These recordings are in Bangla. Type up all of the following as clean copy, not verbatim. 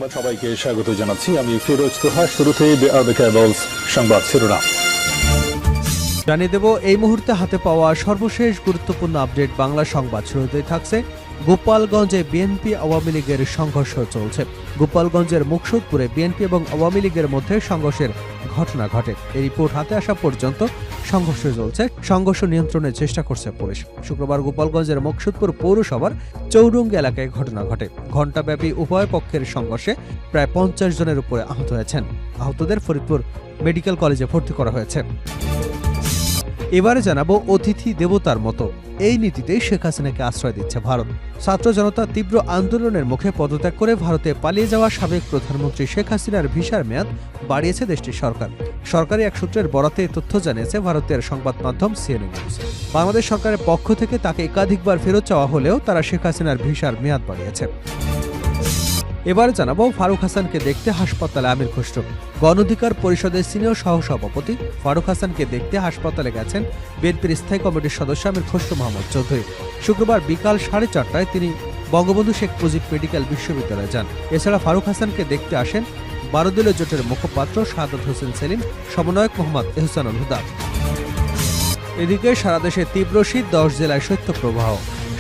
সংবাদ সবাইকে স্বাগত জানাচ্ছি। আমি ফিরোজ তোহা। শুরুতেই সংবাদ শিরোনাম জানিয়ে দেব এই মুহূর্তে হাতে পাওয়া সর্বশেষ গুরুত্বপূর্ণ আপডেট বাংলা সংবাদ। শুরুতেই থাকছে গোপালগঞ্জে বিএনপি আওয়ামী লীগের সংঘর্ষ চলছে। গোপালগঞ্জের মুকসুদপুরে বিএনপি এবং আওয়ামী লীগের মধ্যে সংঘর্ষের ঘটনা ঘটে। এই রিপোর্ট হাতে আসা পর্যন্ত সংঘর্ষ চলছে। সংঘর্ষ নিয়ন্ত্রণের চেষ্টা করছে পুলিশ। শুক্রবার গোপালগঞ্জের মুকসুদপুর পৌরসভার চৌরঙ্গি এলাকায় ঘটনা ঘটে। ঘণ্টাব্যাপী উভয় পক্ষের সংঘর্ষে প্রায় 50 জনের উপরে আহত হয়েছেন। আহতদের ফরিদপুর মেডিকেল কলেজে ভর্তি করা হয়েছে। এবারে জানাবো অতিথি দেবতার মতো এই নীতিতেই শেখ হাসিনাকে আশ্রয় দিচ্ছে ভারত। ছাত্র জনতা তীব্র আন্দোলনের মুখে পদত্যাগ করে ভারতে পালিয়ে যাওয়া সাবেক প্রধানমন্ত্রী শেখ হাসিনার ভিসার মেয়াদ বাড়িয়েছে দেশটির সরকার। সরকারি এক সূত্রের বরাতে তথ্য জানিয়েছে ভারতের সংবাদ মাধ্যম সিএনএন নিউজ। বাংলাদেশ সরকারের পক্ষ থেকে তাকে একাধিকবার ফেরত চাওয়া হলেও তারা শেখ হাসিনার ভিসার মেয়াদ বাড়িয়েছে। এবার জানাবো ফারুক হাসানকে দেখতে হাসপাতালে আমির খসরু। গণ অধিকার পরিষদের সিনিয়র সহসভাপতি ফারুক হাসানকে দেখতে হাসপাতালে গেছেন বিএনপির স্থায়ী কমিটির সদস্য আমির খসরু মোহাম্মদ চৌধুরী। শুক্রবার বিকাল 4:30টায় তিনি বঙ্গবন্ধু শেখ মুজিব মেডিকেল বিশ্ববিদ্যালয়ে যান। এছাড়া ফারুক হাসানকে দেখতে আসেন 12 দলীয় জোটের মুখপাত্র শাহাদাত হোসেন সেলিম, সমন্বয়ক মোহাম্মদ এহসানুল হুদা। এদিকে সারা দেশে তীব্র শীত, 10 জেলায় শৈত্যপ্রবাহ।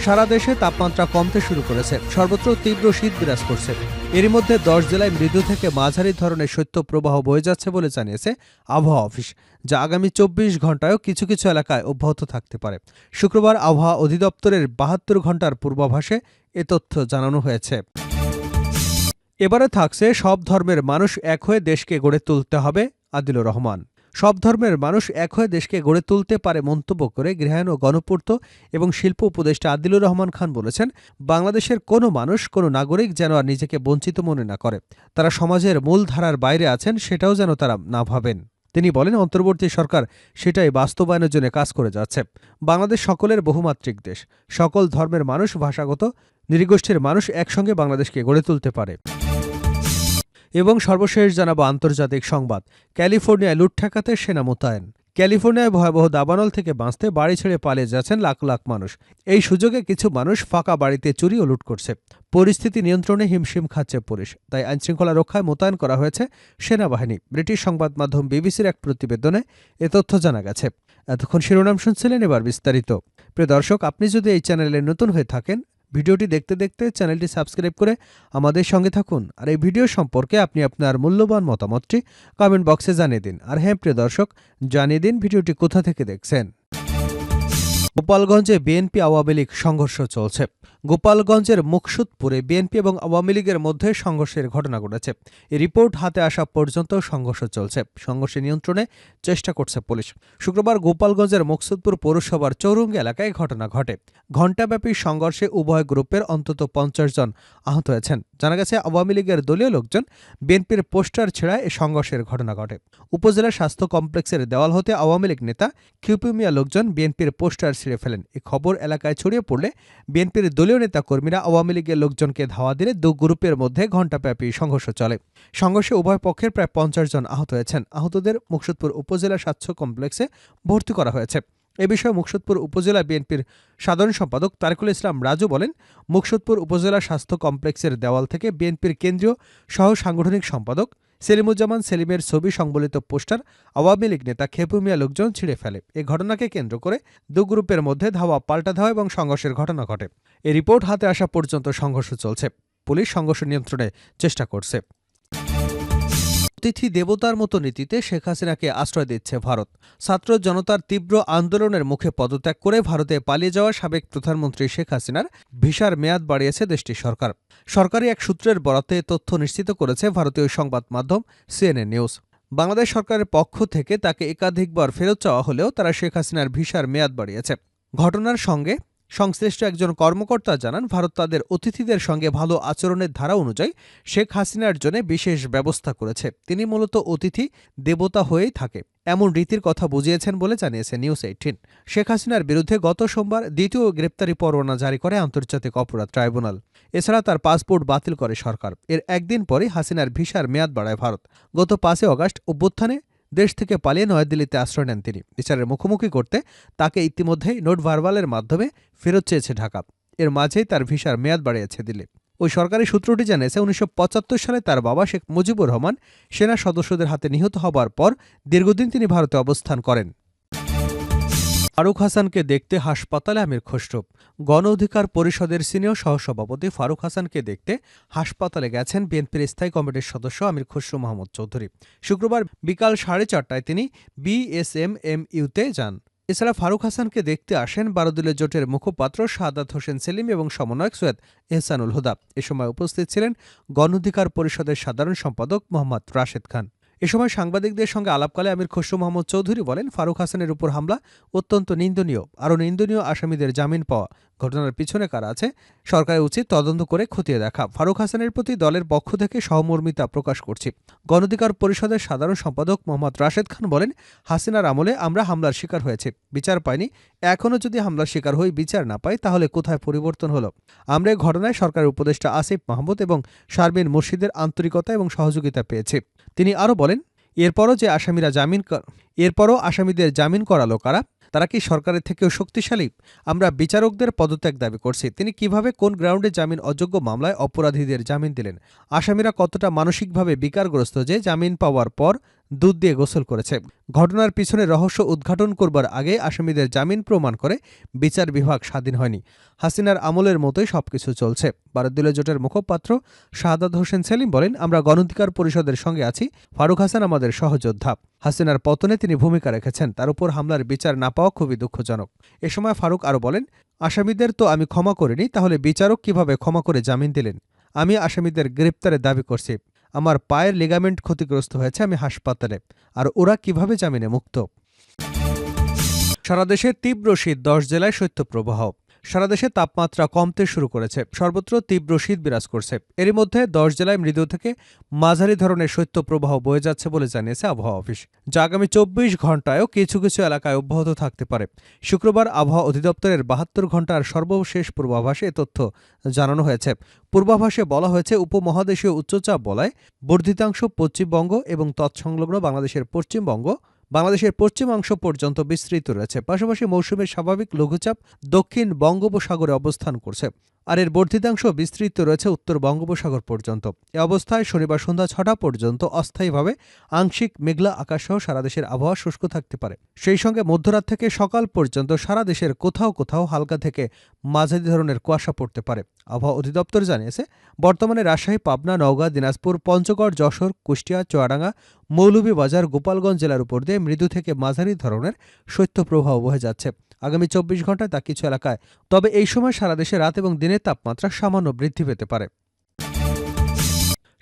সারা দেশে তাপমাত্রা কমতে শুরু করেছে। সর্বত্র তীব্র শীত বিরাজ করছে। এরই মধ্যে 10 জেলায় মৃদু থেকে মাঝারি ধরনের শৈত্যপ্রবাহ বয়ে যাচ্ছে বলে জানিয়েছে আবহাওয়া অফিস, যা আগামী 24 ঘণ্টায়ও কিছু কিছু এলাকায় অব্যাহত থাকতে পারে। শুক্রবার আবহাওয়া অধিদপ্তরের 72 ঘণ্টার পূর্বাভাসে এ তথ্য জানানো হয়েছে। এবারে থাকছে সব ধর্মের মানুষ এক হয়ে দেশকে গড়ে তুলতে হবে আদিলুর রহমান। সব ধর্মের মানুষ এক হয়ে দেশকে গড়ে তুলতে পারে মন্তব্য করে গৃহায়ণ ও গণপূর্ত এবং শিল্প উপদেষ্টা আদিলুর রহমান খান বলেছেন, বাংলাদেশের কোনো মানুষ, কোনো নাগরিক যেন আর নিজেকে বঞ্চিত মনে না করে। তারা সমাজের মূল ধারার বাইরে আছেন সেটাও যেন তারা না ভাবেন। তিনি বলেন, অন্তর্বর্তী সরকার সেটাই বাস্তবায়নের জন্য কাজ করে যাচ্ছে। বাংলাদেশ সকলের বহুমাত্রিক দেশ। সকল ধর্মের মানুষ, ভাষাগত নৃগোষ্ঠীর মানুষ একসঙ্গে বাংলাদেশকে গড়ে তুলতে পারে। এবং সর্বশেষ জানাবো আন্তর্জাতিক সংবাদ। ক্যালিফোর্নিয়ায় লুট ঠেকাতে সেনা মোতায়েন। ক্যালিফোর্নিয়ায় ভয়াবহ দাবানল থেকে বাঁচতে বাড়ি ছেড়ে পালিয়ে যাচ্ছেন লাখ লাখ মানুষ। এই সুযোগে কিছু মানুষ ফাঁকা বাড়িতে চুরি ও লুট করছে। পরিস্থিতি নিয়ন্ত্রণে হিমশিম খাচ্ছে পুলিশ। তাই আইনশৃঙ্খলা রক্ষায় মোতায়েন করা হয়েছে সেনাবাহিনী। ব্রিটিশ সংবাদ মাধ্যম বিবিসির এক প্রতিবেদনে এ তথ্য জানা গেছে। এতক্ষণ শিরোনাম শুনছিলেন, এবার বিস্তারিত। প্রিয় দর্শক, আপনি যদি এই চ্যানেলে নতুন হয়ে থাকেন, ভিডিওটি দেখতে দেখতে চ্যানেলটি সাবস্ক্রাইব করে আমাদের সঙ্গে থাকুন। আর এই ভিডিও সম্পর্কে আপনি আপনার মূল্যবান মতামতটি কমেন্ট বক্সে জানিয়ে দিন। আর হ্যাঁ প্রিয় দর্শক, জানিয়ে দিন ভিডিওটি কোথা থেকে দেখছেন। গোপালগঞ্জে বিএনপি আওয়ামী লীগ সংঘর্ষ চলছে। গোপালগঞ্জের মুকসুদপুরে বিএনপি এবং আওয়ামী লীগের মধ্যে সংঘর্ষের ঘটনা ঘটেছে। এই রিপোর্ট হাতে আসা পর্যন্ত সংঘর্ষ চলছে। সংঘর্ষ নিয়ন্ত্রণে চেষ্টা করছে পুলিশ। শুক্রবার গোপালগঞ্জের মুকসুদপুর পৌরসভার চৌরঙ্গি এলাকায় ঘটনা ঘটে। ঘণ্টাব্যাপী সংঘর্ষে উভয় গ্রুপের অন্তত 50 জন আহত হয়েছেন। জানা গেছে, আওয়ামী লীগের দলীয় লোকজন বিএনপির পোস্টার ছেড়ায় এই সংঘর্ষের ঘটনা ঘটে। উপজেলা স্বাস্থ্য কমপ্লেক্সের দেওয়াল হতে আওয়ামী লীগ নেতা কিউপিমিয়া লোকজন বিএনপির পোস্টার ছিঁড়ে ফেলেন। এই খবর এলাকায় ছড়িয়ে পড়লে বিএনপির দলীয় নেতা কর্মীরা আওয়ামী লীগের লোকজনকে ধাওয়া দিলে দু গ্রুপের মধ্যে ঘণ্টাব্যাপী সংঘর্ষ চলে। সংঘর্ষে উভয় পক্ষের প্রায় 50 জন আহত হয়েছেন। আহতদের মুকসুদপুর উপজেলা স্বাস্থ্য কমপ্লেক্সে ভর্তি করা হয়েছে। এ বিষয়ে মুকসুদপুর উপজেলা বিএনপির সাধারণ সম্পাদক তারিকুল ইসলাম রাজু বলেন, মুকসুদপুর উপজেলা স্বাস্থ্য কমপ্লেক্সের দেওয়াল থেকে বিএনপির কেন্দ্রীয় সহ সাংগঠনিক সম্পাদক সেলিমুজ্জামান সেলিমের ছবি সংবলিত পোস্টার আওয়ামী লীগ নেতা খেপু মিয়া লোকজন ছিঁড়ে ফেলে। এ ঘটনাকে কেন্দ্র করে দু গ্রুপের মধ্যে ধাওয়া পাল্টা ধাওয়া এবং সংঘর্ষের ঘটনা ঘটে। এই রিপোর্ট হাতে আসা পর্যন্ত সংঘর্ষ চলছে। পুলিশ সংঘর্ষ নিয়ন্ত্রণে চেষ্টা করছে। অতিথি দেবতার মতো নীতিতে শেখ হাসিনাকে আশ্রয় দিচ্ছে ভারত। ছাত্র জনতার তীব্র আন্দোলনের মুখে পদত্যাগ করে ভারতে পালিয়ে যাওয়া সাবেক প্রধানমন্ত্রী শেখ হাসিনার ভিসার মেয়াদ বাড়িয়েছে দেশটির সরকার। সরকারি এক সূত্রের বরাতে তথ্য নিশ্চিত করেছে ভারতীয় সংবাদ মাধ্যম সিএনএন নিউজ। বাংলাদেশ সরকারের পক্ষ থেকে তাকে একাধিকবার ফেরত চাওয়া হলেও তারা শেখ হাসিনার ভিসার মেয়াদ বাড়িয়েছে। ঘটনার সঙ্গে সংশ্লিষ্ট একজন কর্মকর্তা জানান, ভারত তাদের অতিথিদের সঙ্গে ভালো আচরণের ধারা অনুযায়ী শেখ হাসিনার জন্য বিশেষ ব্যবস্থা করেছে। তিনি মূলত অতিথি দেবতা হয়েই থাকে, এমন রীতির কথা বুঝিয়েছেন বলে জানিয়েছে নিউজ 18। শেখ হাসিনার বিরুদ্ধে গত সোমবার দ্বিতীয় গ্রেপ্তারি পরোয়ানা জারি করে আন্তর্জাতিক অপরাধ ট্রাইব্যুনাল। এছাড়া তার পাসপোর্ট বাতিল করে সরকার। এর একদিন পরে হাসিনার ভিসার মেয়াদ বাড়ায় ভারত। গত 5 আগস্ট অভ্যুত্থানে দেশ থেকে পালিয়ে নয়াদিল্লিতে আশ্রয় নেন তিনি। বিচারের মুখোমুখি করতে তাকে ইতিমধ্যেই নোট ভার্বালের মাধ্যমে ফেরত চেয়েছে ঢাকা। এর মাঝেই তার ভিসার মেয়াদ বাড়িয়েছে দিল্লি। ওই সরকারি সূত্রটি জানিয়েছে ১৯৭৫ সালে তার বাবা শেখ মুজিবুর রহমান সেনা সদস্যদের হাতে নিহত হবার পর দীর্ঘদিন তিনি ভারতে অবস্থান করেন। ফারুক হাসানকে দেখতে হাসপাতালে আমির খসরু। গণ অধিকার পরিষদের সিনিয়র সহসভাপতি ফারুক হাসানকে দেখতে হাসপাতালে গেছেন বিএনপির স্থায়ী কমিটির সদস্য আমির খসরু মাহমুদ চৌধুরী। শুক্রবার বিকাল 4:30টায় তিনি বিএসএমএমইউতে যান। এছাড়া ফারুক হাসানকে দেখতে আসেন ১২ দলীয় জোটের মুখপাত্র শাহাদাত হোসেন সেলিম এবং সমন্বয়ক সৈয়দ এহসানুল হুদা। এ সময় উপস্থিত ছিলেন গণ অধিকার পরিষদের সাধারণ সম্পাদক মোহাম্মদ রাশেদ খান। এ সময় সাংবাদিকদের সঙ্গে আলাপকালে আমির খসরু মাহমুদ চৌধুরী বলেন, ফারুক হাসানের উপর হামলা অত্যন্ত নিন্দনীয়। আরও নিন্দনীয় আসামিদের জামিন পাওয়া। ঘটনার পিছনে কারা আছে সরকারের উচিত তদন্ত করে খতিয়ে দেখা। ফারুক হাসানের প্রতি দলের পক্ষ থেকে সহমর্মিতা প্রকাশ করছি। গণ অধিকার পরিষদের সাধারণ সম্পাদক মোহাম্মদ রাশেদ খান বলেন, হাসিনার আমলে আমরা হামলার শিকার হয়েছি, বিচার পাইনি। এখনও যদি হামলার শিকার হই, বিচার না পাই, তাহলে কোথায় পরিবর্তন হলো? আমরা এই ঘটনায় সরকারের উপদেষ্টা আসিফ মাহমুদ এবং শারমিন মুর্শিদের আন্তরিকতা এবং সহযোগিতা পেয়েছি। তিনি আরও বলেন, এরপরও আসামিদের জামিন করালো কারা? তারা কি সরকারের থেকেও শক্তিশালী? আমরা বিচারকদের পদত্যাগ দাবি করছি। তিনি কিভাবে কোন গ্রাউন্ডে জামিন অযোগ্য মামলায় অপরাধীদের জামিন দিলেন? আসামিরা কতটা মানসিকভাবে বিকারগ্রস্ত যে জামিন পাওয়ার পর দুধ দিয়ে গোসল করেছে? ঘটনার পিছনে রহস্য উদ্ঘাটন করবার আগে আসামিদের জামিন প্রমাণ করে বিচার বিভাগ স্বাধীন হয়নি। হাসিনার আমলের মতোই সবকিছু চলছে। ১২ দলীয় জোটের মুখপাত্র শাহাদাত হোসেন সেলিম বলেন, আমরা গণ অধিকার পরিষদের সঙ্গে আছি। ফারুক হাসান আমাদের সহযোদ্ধা। হাসিনার পতনে তিনি ভূমিকা রেখেছেন। তার উপর হামলার বিচার না পাওয়া খুবই দুঃখজনক। এ সময় ফারুক আরও বলেন, আসামিদের তো আমি ক্ষমা করিনি, তাহলে বিচারক কিভাবে ক্ষমা করে জামিন দিলেন? আমি আসামিদের গ্রেপ্তারের দাবি করছি। আমার পায়ের লিগামেন্ট ক্ষতিগ্রস্ত হয়েছে, আমি হাসপাতালে। আর ওরা কিভাবে জামিনে মুক্ত? সারা দেশে তীব্র শীত, ১০ জেলায় শৈত্যপ্রবাহ। সারা দেশে তাপমাত্রা কমতে শুরু করেছে। সর্বত্র তীব্র শীত বিরাজ করছে। এরই মধ্যে ১০ জেলায় মৃদু থেকে মাঝারি ধরনের শৈত্যপ্রবাহ বয়ে যাচ্ছে বলে জানিয়েছে আবহাওয়া অফিস। যা আগামী ২৪ ঘণ্টায়ও কিছু কিছু এলাকায় অব্যাহত থাকতে পারে। শুক্রবার আবহাওয়া অধিদপ্তরের ৭২ ঘণ্টার সর্বশেষ পূর্বাভাসে এ তথ্য জানানো হয়েছে। পূর্বাভাসে বলা হয়েছে, উপমহাদেশীয় উচ্চচাপ বলয় বর্ধিতাংশ পশ্চিমবঙ্গ এবং তৎসংলগ্ন বাংলাদেশের পশ্চিমাংশ পর্যন্ত বিস্তৃত রয়েছে। পাশাপাশি মৌসুমের স্বাভাবিক লঘুচাপ দক্ষিণ বঙ্গোপসাগরে অবস্থান করছে। আর এর বর্ধিতাংশ বিস্তৃত রয়েছে উত্তর বঙ্গোপসাগর পর্যন্ত। এ অবস্থায় শনিবার সন্ধ্যা ৬টা পর্যন্ত অস্থায়ীভাবে আংশিক মেঘলা আকাশসহ সারা দেশের আবহাওয়া শুষ্ক থাকতে পারে। সেই সঙ্গে মধ্যরাত থেকে সকাল পর্যন্ত সারা দেশের কোথাও কোথাও হালকা থেকে মাঝারি ধরনের কুয়াশা পড়তে পারে। আবহাওয়া অধিদপ্তর জানিয়েছে, বর্তমানে রাজশাহী, পাবনা, নওগাঁ, দিনাজপুর, পঞ্চগড়, যশোর, কুষ্টিয়া, চুয়াডাঙ্গা, মৌলভীবাজার, গোপালগঞ্জ জেলার উপর দিয়ে মৃদু থেকে মাঝারি ধরনের শৈত্যপ্রবাহ বয়ে যাচ্ছে। আগামী ২৪ ঘণ্টায় তা কিছু এলাকায়, তবে এই সময় সারা দেশে রাত এবং দিনের তাপমাত্রা সামান্য বৃদ্ধি পেতে পারে।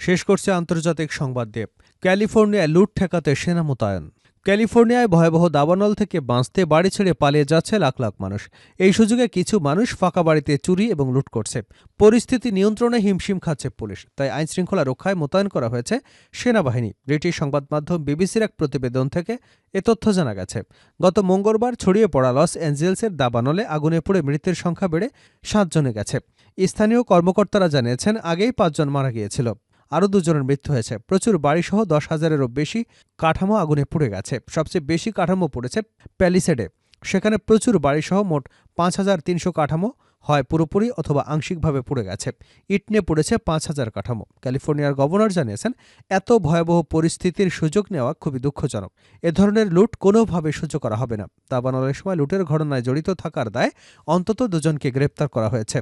শেষ করছে আন্তর্জাতিক সংবাদ দিয়ে। ক্যালিফোর্নিয়ায় লুট ঠেকাতে সেনা মোতায়েন। ক্যালিফোর্নিয়ায় ভয়াবহ দাবানল থেকে বাঁচতে বাড়ি ছেড়ে পালিয়ে যাচ্ছে লাখ লাখ মানুষ। এই সুযোগে কিছু মানুষ ফাঁকা বাড়িতে চুরি এবং লুট করছে। পরিস্থিতি নিয়ন্ত্রণে হিমশিম খাচ্ছে পুলিশ। তাই আইনশৃঙ্খলা রক্ষায় মোতায়েন করা হয়েছে সেনাবাহিনী। ব্রিটিশ সংবাদ মাধ্যম বিবিসির এক প্রতিবেদন থেকে এ তথ্য জানা গেছে। গত মঙ্গলবার ছড়িয়ে পড়া লস অ্যাঞ্জেলসের দাবানলে আগুনে পুড়ে মৃতের সংখ্যা বেড়ে ৭ জনে গেছে। স্থানীয় কর্মকর্তারা জানিয়েছেন, আগেই ৫ জন মারা গিয়েছিল। আরও ২ জনের মৃত্যু হয়েছে। প্রচুর বাড়িসহ ১০,০০০-এরও বেশি কাঠামো আগুনে পুড়ে গেছে। সবচেয়ে বেশি কাঠামো পড়েছে প্যালিসেডে। সেখানে প্রচুর বাড়িসহ মোট ৫,৩০০ কাঠামো হয় পুরোপুরি অথবা আংশিকভাবে পুড়ে গেছে। ইট নিয়ে পড়েছে ৫,০০০ কাঠামো। ক্যালিফোর্নিয়ার গভর্নর জানিয়েছেন, এত ভয়াবহ পরিস্থিতির সুযোগ নেওয়া খুবই দুঃখজনক। এ ধরনের লুট কোনোভাবে সহ্য করা হবে না। দাবানলের সময় লুটের ঘটনায় জড়িত থাকার দায়ে অন্তত ২ জনকে গ্রেপ্তার করা হয়েছে।